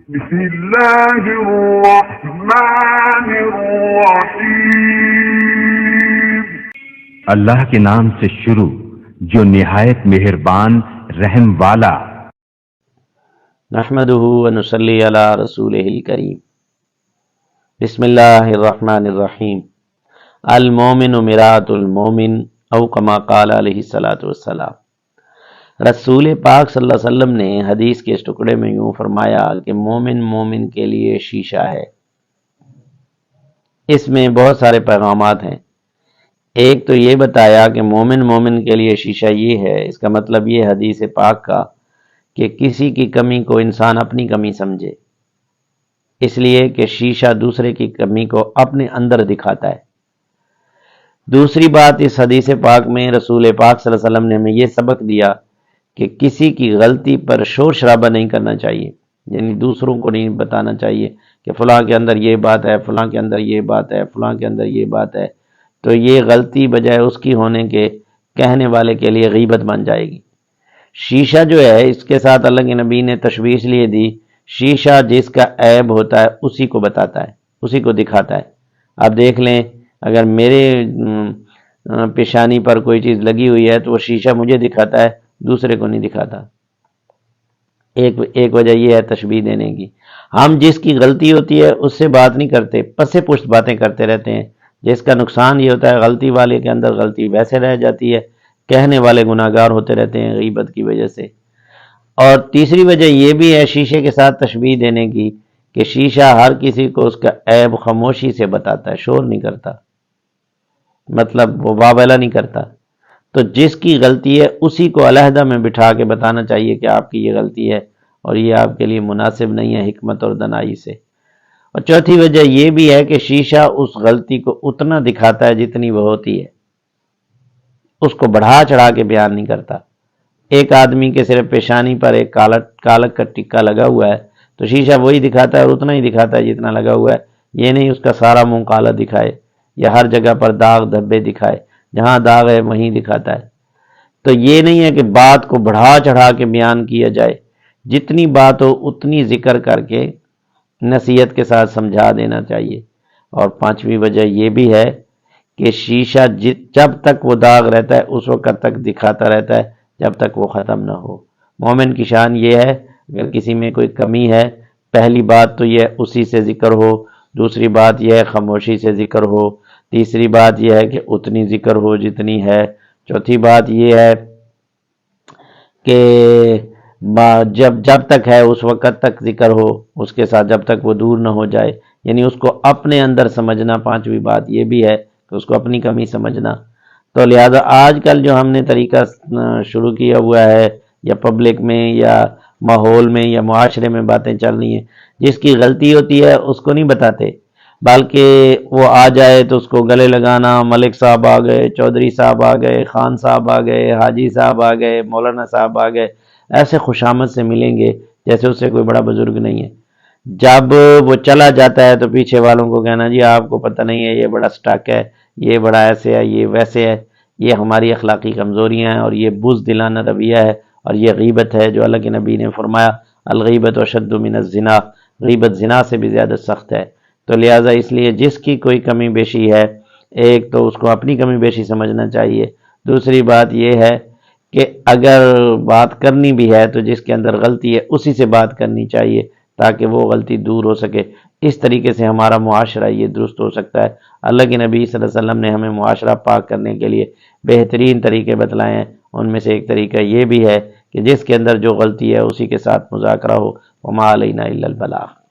بسم اللہ الرحمن الرحیم۔ اللہ کے نام سے شروع جو نہایت مہربان رحم والا۔ نحمدہ ونصلی علی رسولہ الکریم۔ بسم اللہ الرحمن الرحیم۔ المومن مرآۃ المومن او کما قال علیہ الصلوۃ والسلام۔ رسول پاک صلی اللہ علیہ وسلم نے حدیث کے اس ٹکڑے میں یوں فرمایا کہ مومن مومن کے لیے شیشہ ہے۔ اس میں بہت سارے پیغامات ہیں۔ ایک تو یہ بتایا کہ مومن مومن کے لیے شیشہ یہ ہے، اس کا مطلب یہ حدیث پاک کا کہ کسی کی کمی کو انسان اپنی کمی سمجھے، اس لیے کہ شیشہ دوسرے کی کمی کو اپنے اندر دکھاتا ہے۔ دوسری بات، اس حدیث پاک میں رسول پاک صلی اللہ علیہ وسلم نے ہمیں یہ سبق دیا کہ کسی کی غلطی پر شور شرابہ نہیں کرنا چاہیے، یعنی دوسروں کو نہیں بتانا چاہیے کہ فلاں کے اندر یہ بات ہے، فلاں کے اندر یہ بات ہے، فلاں کے اندر یہ بات ہے، تو یہ غلطی بجائے اس کی ہونے کے کہنے والے کے لیے غیبت بن جائے گی۔ شیشہ جو ہے، اس کے ساتھ اللہ کے نبی نے تشبیہ اس لیے دی، شیشہ جس کا عیب ہوتا ہے اسی کو بتاتا ہے، اسی کو دکھاتا ہے۔ آپ دیکھ لیں، اگر میرے پیشانی پر کوئی چیز لگی ہوئی ہے تو وہ شیشہ مجھے دکھاتا ہے، دوسرے کو نہیں دکھاتا۔ ایک وجہ یہ ہے تشبیہ دینے کی۔ ہم جس کی غلطی ہوتی ہے اس سے بات نہیں کرتے، پس پشت باتیں کرتے رہتے ہیں، جس کا نقصان یہ ہوتا ہے غلطی والے کے اندر غلطی ویسے رہ جاتی ہے، کہنے والے گناہگار ہوتے رہتے ہیں غیبت کی وجہ سے۔ اور تیسری وجہ یہ بھی ہے شیشے کے ساتھ تشبیہ دینے کی کہ شیشہ ہر کسی کو اس کا عیب خاموشی سے بتاتا ہے، شور نہیں کرتا، مطلب وہ واویلا نہیں کرتا۔ تو جس کی غلطی ہے اسی کو علیحدہ میں بٹھا کے بتانا چاہیے کہ آپ کی یہ غلطی ہے اور یہ آپ کے لیے مناسب نہیں ہے، حکمت اور دانائی سے۔ اور چوتھی وجہ یہ بھی ہے کہ شیشہ اس غلطی کو اتنا دکھاتا ہے جتنی وہ ہوتی ہے، اس کو بڑھا چڑھا کے بیان نہیں کرتا۔ ایک آدمی کے صرف پیشانی پر ایک کالک کا ٹکا لگا ہوا ہے تو شیشہ وہی دکھاتا ہے اور اتنا ہی دکھاتا ہے جتنا لگا ہوا ہے، یہ نہیں اس کا سارا منہ کالا دکھائے یا ہر جگہ پر داغ دھبے دکھائے، جہاں داغ ہے وہیں دکھاتا ہے۔ تو یہ نہیں ہے کہ بات کو بڑھا چڑھا کے بیان کیا جائے، جتنی بات ہو اتنی ذکر کر کے نصیحت کے ساتھ سمجھا دینا چاہیے۔ اور پانچویں وجہ یہ بھی ہے کہ شیشہ جب تک وہ داغ رہتا ہے اس وقت تک دکھاتا رہتا ہے جب تک وہ ختم نہ ہو۔ مومن کی شان یہ ہے، اگر کسی میں کوئی کمی ہے، پہلی بات تو یہ اسی سے ذکر ہو، دوسری بات یہ ہے خاموشی سے ذکر ہو، تیسری بات یہ ہے کہ اتنی ذکر ہو جتنی ہے، چوتھی بات یہ ہے کہ جب تک ہے اس وقت تک ذکر ہو، اس کے ساتھ جب تک وہ دور نہ ہو جائے، یعنی اس کو اپنے اندر سمجھنا۔ پانچویں بات یہ بھی ہے کہ اس کو اپنی کمی سمجھنا۔ تو لہذا آج کل جو ہم نے طریقہ شروع کیا ہوا ہے، یا پبلک میں یا ماحول میں یا معاشرے میں باتیں چل رہی ہیں، جس کی غلطی ہوتی ہے اس کو نہیں بتاتے، بلکہ وہ آ جائے تو اس کو گلے لگانا، ملک صاحب آ گئے، چودھری صاحب آ گئے، خان صاحب آ گئے، حاجی صاحب آ گئے، مولانا صاحب آ گئے، ایسے خوشامد سے ملیں گے جیسے اس سے کوئی بڑا بزرگ نہیں ہے۔ جب وہ چلا جاتا ہے تو پیچھے والوں کو کہنا جی آپ کو پتہ نہیں ہے، یہ بڑا سٹاک ہے، یہ بڑا ایسے ہے، یہ ویسے ہے، یہ ہماری اخلاقی کمزوریاں ہیں اور یہ بزدلانہ رویہ ہے اور یہ غیبت ہے، جو اللہ کے نبی نے فرمایا الغیبت اشد من الزنا، غیبت زنا سے بھی زیادہ سخت ہے۔ تو لہٰذا اس لیے جس کی کوئی کمی بیشی ہے، ایک تو اس کو اپنی کمی بیشی سمجھنا چاہیے، دوسری بات یہ ہے کہ اگر بات کرنی بھی ہے تو جس کے اندر غلطی ہے اسی سے بات کرنی چاہیے تاکہ وہ غلطی دور ہو سکے۔ اس طریقے سے ہمارا معاشرہ یہ درست ہو سکتا ہے۔ اللہ کے نبی صلی اللہ علیہ وسلم نے ہمیں معاشرہ پاک کرنے کے لیے بہترین طریقے بتلائے ہیں، ان میں سے ایک طریقہ یہ بھی ہے کہ جس کے اندر جو غلطی ہے اسی کے ساتھ مذاکرہ ہو۔ وما علینا الا البلاغ۔